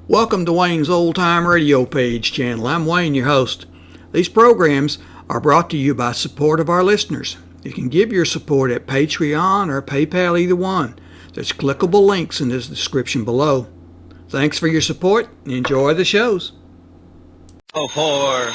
Welcome to Wayne's Old Time Radio Page channel. I'm Wayne, your host. These programs are brought to you by support of our listeners. You can give your support at Patreon or PayPal, either one. There's clickable links in the description below. Thanks for your support and enjoy the shows. Oh, for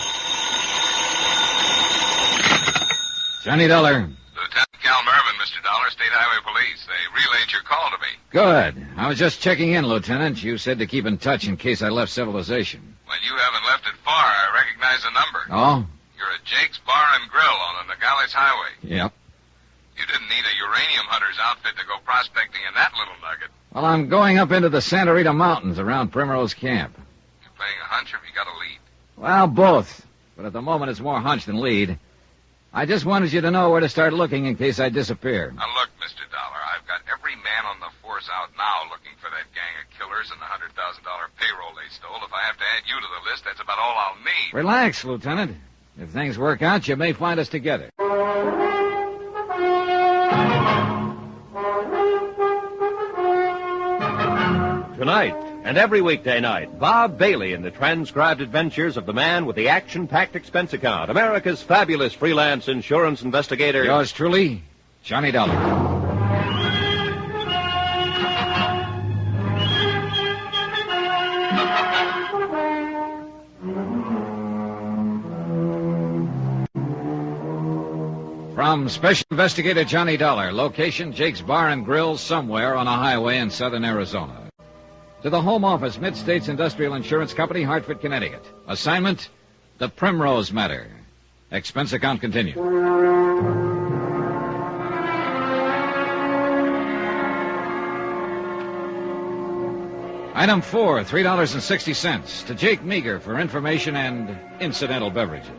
Johnny Dollar. Lieutenant Cal Mervin, Mr. Dollar, State Highway Police. They relayed your call to me. Good. I was just checking in, Lieutenant. You said to keep in touch in case I left civilization. Well, you haven't left it far. I recognize the number. Oh? You're at Jake's Bar and Grill on the Nogales Highway. Yep. You didn't need a uranium hunter's outfit to go prospecting in that little nugget. Well, I'm going up into the Santa Rita Mountains around Primrose Camp. You playing a hunch or have you got a lead? Well, both. But at the moment, it's more hunch than lead. I just wanted you to know where to start looking in case I disappear. Now, look, Mr. Dollar, I've got every man on the force out now looking for that gang of killers and the $100,000 payroll they stole. If I have to add you to the list, that's about all I'll need. Relax, Lieutenant. If things work out, you may find us together. tonight and every weekday night, Bob Bailey in the transcribed adventures of the man with the action-packed expense account, America's fabulous freelance insurance investigator. Yours truly, Johnny Dollar. From Special Investigator Johnny Dollar, location Jake's Bar and Grill somewhere on a highway in southern Arizona. To the Home Office, Mid-States Industrial Insurance Company, Hartford, Connecticut. Assignment, The Primrose Matter. Expense account continued. Item 4, $3.60 to Jake Meager for information and incidental beverages.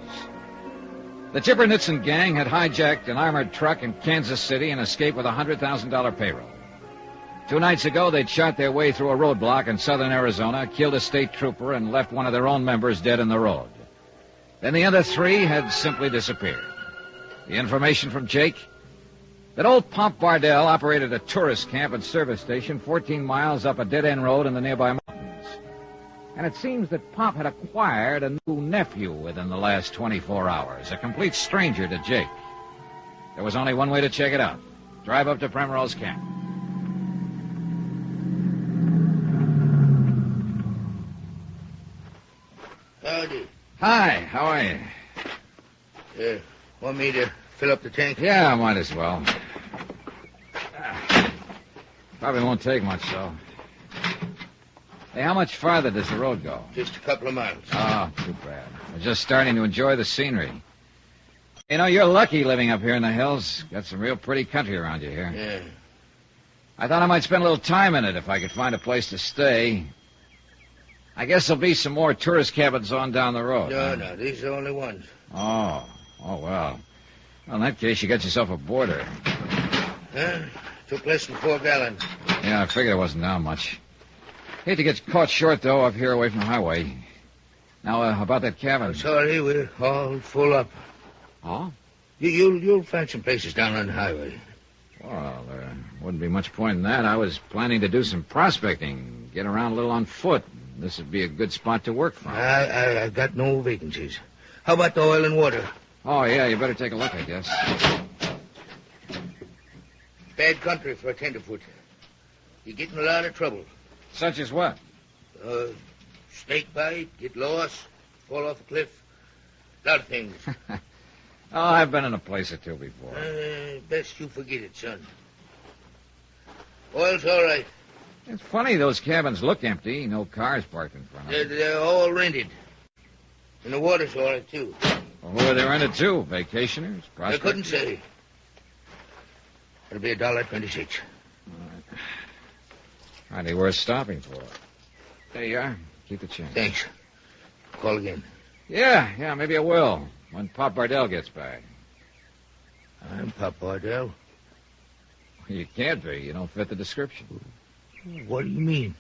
The Chipper-Nitzen gang had hijacked an armored truck in Kansas City and escaped with a $100,000 payroll. 2 nights ago, they'd shot their way through a roadblock in southern Arizona, killed a state trooper, and left one of their own members dead in the road. Then the other 3 had simply disappeared. The information from Jake? That old Pop Bardell operated a tourist camp and service station 14 miles up a dead-end road in the nearby mountains. And it seems that Pop had acquired a new nephew within the last 24 hours, a complete stranger to Jake. There was only one way to check it out. Drive up to Primrose Camp. Howdy. Hi, how are you? Want me to fill up the tank? Yeah, might as well. Probably won't take much, though. Hey, how much farther does the road go? Just a couple of miles. Oh, too bad. We're just starting to enjoy the scenery. You know, you're lucky living up here in the hills. Got some real pretty country around you here. Yeah. I thought I might spend a little time in it if I could find a place to stay. I guess there'll be some more tourist cabins on down the road. No, these are the only ones. Oh, well. Well, in that case, you got yourself a boarder. Huh? Took less than 4 gallons. Yeah, I figured it wasn't down much. Hate to get caught short, though, up here away from the highway. Now, about that cabin. Sorry, we're all full up. Oh? You'll find some places down on the highway. Well, there wouldn't be much point in that. I was planning to do some prospecting, get around a little on foot. This would be a good spot to work from. I got no vacancies. How about the oil and water? Oh, yeah, you better take a look, I guess. Bad country for a tenderfoot. You get in a lot of trouble. Such as what? Snake bite, get lost, fall off a cliff. A lot of things. Oh, I've been in a place or two before. Best you forget it, son. Oil's all right. It's funny, those cabins look empty. No cars parked in front of them. They're all rented. And the water's all right, too. Well, who are they rented to? Vacationers? I Prospectors? couldn't say. It'll be $1.26. Hardly worth stopping for. There you are. Keep the change. Thanks. Call again. Yeah, maybe I will. When Pop Bardell gets back. I'm Pop Bardell. You can't be. You don't fit the description. What do you mean?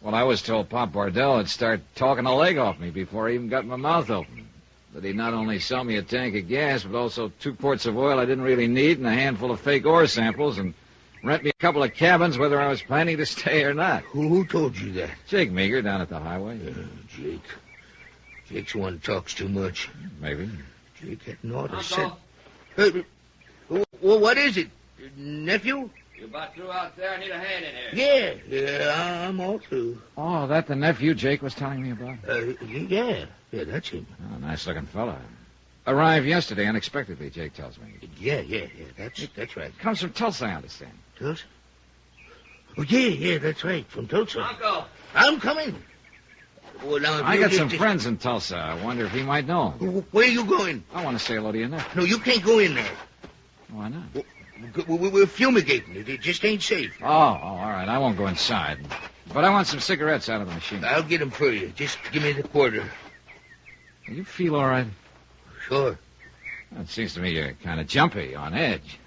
Well, I was told Pop Bardell would start talking a leg off me before I even got my mouth open. That he'd not only sell me a tank of gas, but also 2 quarts of oil I didn't really need and a handful of fake ore samples and rent me a couple of cabins whether I was planning to stay or not. Who told you that? Jake Meager down at the highway. Jake. Jake's one who talks too much. Maybe. Jake had naught to say. Well, what is it? Nephew? You about through out there? I need a hand in here. Yeah, I'm all through. Oh, that the nephew Jake was telling me about? Yeah, that's him. Oh, nice-looking fella. Arrived yesterday unexpectedly, Jake tells me. Yeah, that's right. Comes from Tulsa, I understand. Tulsa? Oh, yeah, that's right, from Tulsa. Uncle. I'm coming. Well, now, I got some friends in Tulsa. I wonder if he might know him. Where are you going? I want to say hello to your nephew. No, you can't go in there. Why not? We're fumigating it. It just ain't safe. Oh, all right. I won't go inside. But I want some cigarettes out of the machine. I'll get them for you. Just give me the quarter. You feel all right? Sure. Well, it seems to me you're kind of jumpy, on edge.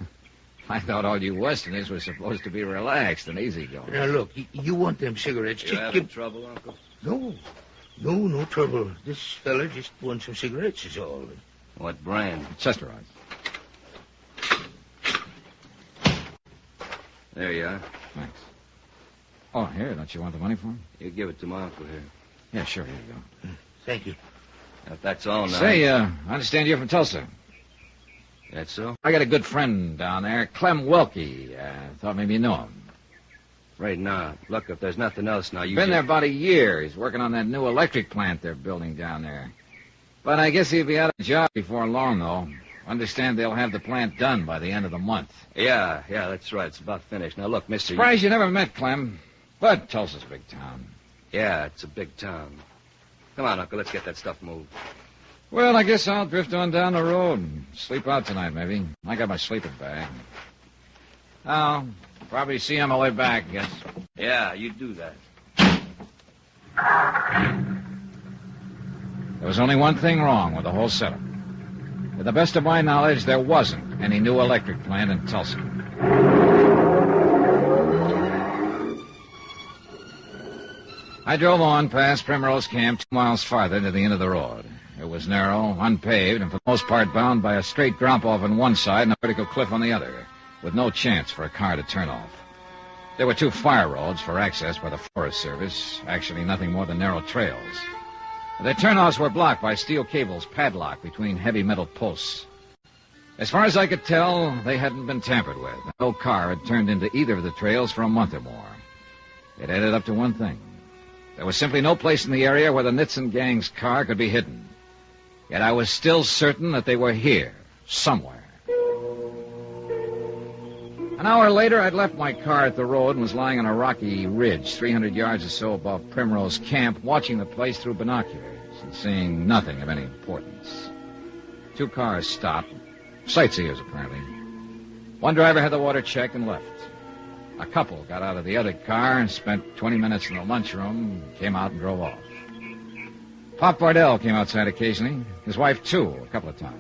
I thought all you Westerners were supposed to be relaxed and easygoing. Now, look, you want them cigarettes. You Just having trouble, Uncle? No trouble. This fella just wants some cigarettes is all. What brand? Chesterite. There you are. Thanks. Oh, here, don't you want the money for him? You give it to my uncle here. Yeah, sure, here you go. Thank you. If that's all now. Say, I understand you're from Tulsa. That's so? I got a good friend down there, Clem Welke. Thought maybe you know him. Right now. Look, if there's nothing else now, you Been there about a year. He's working on that new electric plant they're building down there. But I guess he'll be out of a job before long, though. Understand they'll have the plant done by the end of the month. Yeah, that's right. It's about finished. Now, look, mister... Surprised you never met Clem. But Tulsa's a big town. Yeah, it's a big town. Come on, Uncle, let's get that stuff moved. Well, I guess I'll drift on down the road and sleep out tonight, maybe. I got my sleeping bag. I'll probably see you on my way back, I guess. Yeah, you do that. There was only one thing wrong with the whole setup. To the best of my knowledge, there wasn't any new electric plant in Tulsa. I drove on past Primrose Camp 2 miles farther to the end of the road. It was narrow, unpaved, and for the most part bound by a straight drop-off on one side and a vertical cliff on the other, with no chance for a car to turn off. There were 2 fire roads for access by the Forest Service, actually nothing more than narrow trails. Their turnoffs were blocked by steel cables padlocked between heavy metal posts. As far as I could tell, they hadn't been tampered with. No car had turned into either of the trails for a month or more. It added up to one thing. There was simply no place in the area where the Nitson gang's car could be hidden. Yet I was still certain that they were here, somewhere. An hour later, I'd left my car at the road and was lying on a rocky ridge 300 yards or so above Primrose Camp, watching the place through binoculars and seeing nothing of any importance. 2 cars stopped. Sightseers, apparently. One driver had the water checked and left. A couple got out of the other car and spent 20 minutes in the lunchroom, came out and drove off. Pop Bardell came outside occasionally. His wife, too, a couple of times.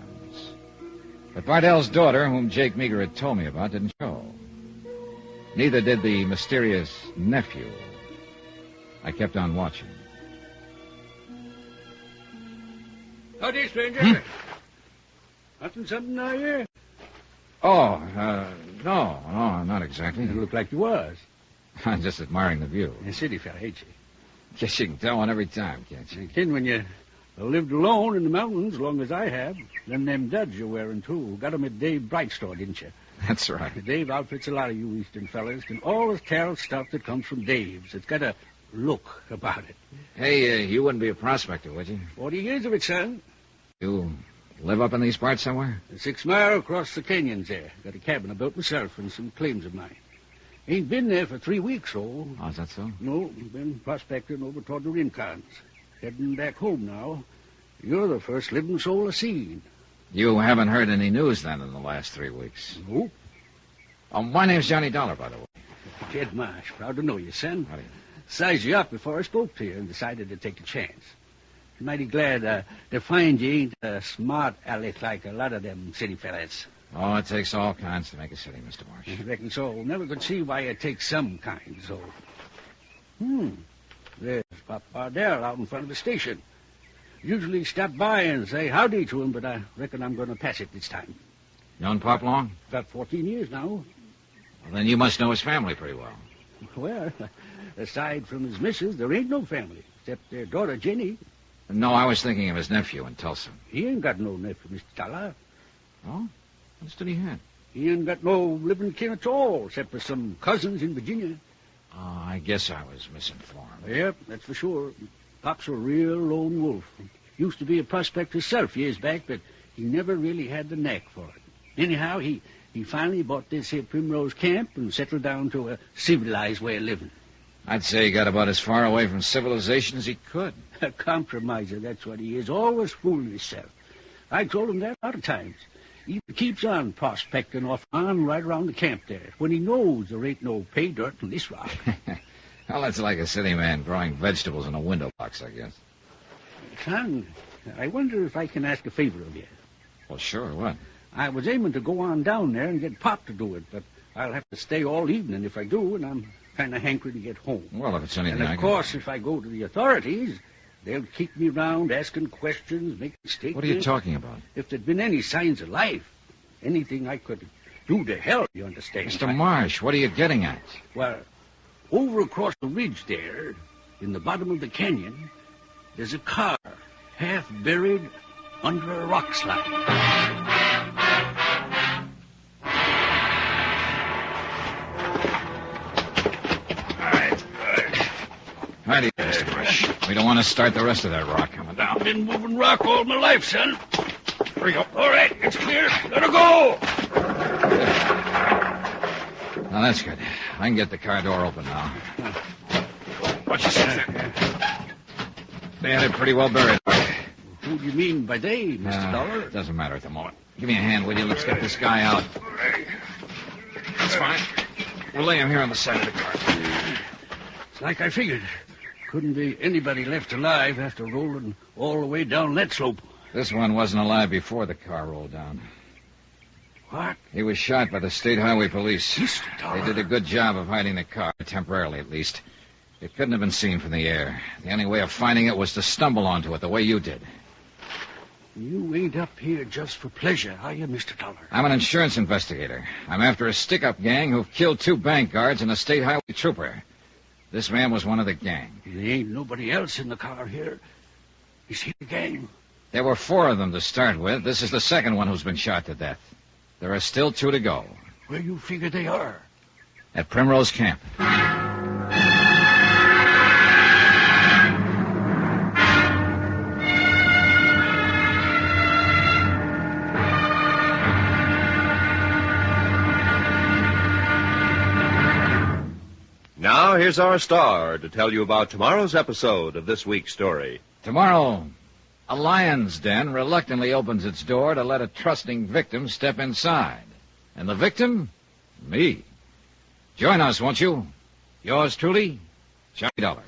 But Bardell's daughter, whom Jake Meager had told me about, didn't show. Neither did the mysterious nephew. I kept on watching. Howdy, stranger. Hunting something now here? Oh, no, not exactly. You look like you was. I'm just admiring the view. A city fella, ain't you? Guess you can tell one every time, can't you? You can when you lived alone in the mountains, long as I have. Then them duds you're wearing, too. Got 'em at Dave Bright's store, didn't you? That's right. Dave outfits a lot of you Eastern fellas. Can always tell stuff that comes from Dave's. It's got a look about it. Hey, you wouldn't be a prospector, would you? 40 years of it, son. You live up in these parts somewhere? 6 mile across the canyons there. Got a cabin I built myself and some claims of mine. Ain't been there for 3 weeks, so. Oh, is that so? No, been prospecting over toward the Rincons. Heading back home now. You're the first living soul I've seen. You haven't heard any news, then, in the last 3 weeks? Nope. My name's Johnny Dollar, by the way. Jed Marsh. Proud to know you, son. How do you... Sized you up before I spoke to you and decided to take a chance. Mighty glad to find you ain't a smart aleck like a lot of them city fellas. Oh, it takes all kinds to make a city, Mr. Marsh. I reckon so. Never could see why it takes some kind, so. There's Pop Bardell out in front of the station. Usually stop by and say howdy to him, but I reckon I'm going to pass it this time. Known Pop long? About 14 years now. Well, then you must know his family pretty well. Well, aside from his missus, there ain't no family, except their daughter, Jenny. No, I was thinking of his nephew in Tulsa. He ain't got no nephew, Mr. Dollar. Oh? What did he have? He ain't got no living kin at all, except for some cousins in Virginia. Oh, I guess I was misinformed. Yep, that's for sure. Pop's a real lone wolf. Used to be a prospector himself years back, but he never really had the knack for it. Anyhow, he finally bought this here Primrose Camp and settled down to a civilized way of living. I'd say he got about as far away from civilization as he could. A compromiser, that's what he is. Always fooling himself. I told him that a lot of times. He keeps on prospecting off on right around the camp there, when he knows there ain't no pay dirt in this rock. Well, that's like a city man growing vegetables in a window box, I guess. Son, I wonder if I can ask a favor of you. Well, sure, what? I was aiming to go on down there and get Pop to do it, but I'll have to stay all evening if I do, and I'm kind of hankering to get home. Well, if it's anything And, I of can... course, if I go to the authorities, they'll keep me around asking questions, making statements. What are you talking about? If there'd been any signs of life, anything I could do to help, you understand. Mr. Marsh, what are you getting at? Well, over across the ridge there, in the bottom of the canyon, there's a car half buried under a rock slide. Howdy, Mr. Marsh. We don't want to start the rest of that rock coming down. I've been moving rock all my life, son. Here we go. All right, it's clear. Let her go. Now, that's good. I can get the car door open now. What's your sense? They had it pretty well buried. Who do you mean by they, Mr. Dollar? It doesn't matter at the moment. Give me a hand, will you? Let's get this guy out. That's fine. We'll lay him here on the side of the car. It's like I figured. Couldn't be anybody left alive after rolling all the way down that slope. This one wasn't alive before the car rolled down. What? He was shot by the State Highway Police. Mr. Dollar. They did a good job of hiding the car, temporarily at least. It couldn't have been seen from the air. The only way of finding it was to stumble onto it the way you did. You ain't up here just for pleasure, are you, Mr. Dollar? I'm an insurance investigator. I'm after a stick-up gang who've killed 2 bank guards and a state highway trooper. This man was one of the gang. There ain't nobody else in the car here. Is he the gang? There were 4 of them to start with. This is the second one who's been shot to death. There are still 2 to go. Where you figure they are? At Primrose Camp. Now, here's our star to tell you about tomorrow's episode of this week's story. Tomorrow, a lion's den reluctantly opens its door to let a trusting victim step inside. And the victim? Me. Join us, won't you? Yours truly, Johnny Dollar.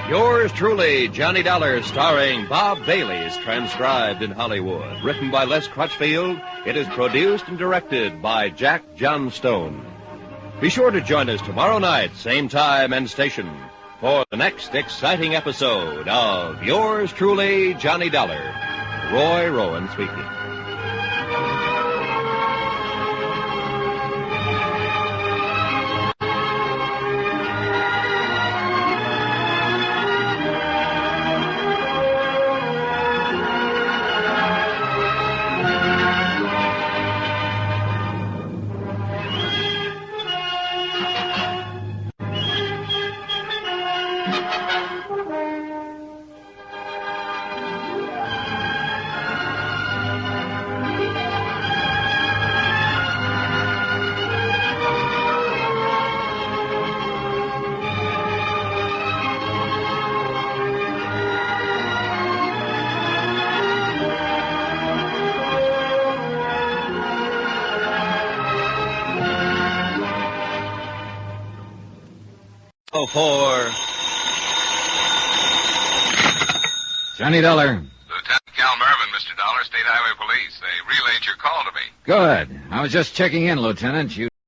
Yours truly, Johnny Dollar, starring Bob Bailey, is transcribed in Hollywood. Written by Les Crutchfield, it is produced and directed by Jack Johnstone. Be sure to join us tomorrow night, same time and station, for the next exciting episode of Yours truly, Johnny Dollar. Roy Rowan speaking. For Johnny Dollar. Lieutenant Cal Mervin, Mr. Dollar, State Highway Police. They relayed your call to me. Good. I was just checking in, Lieutenant. You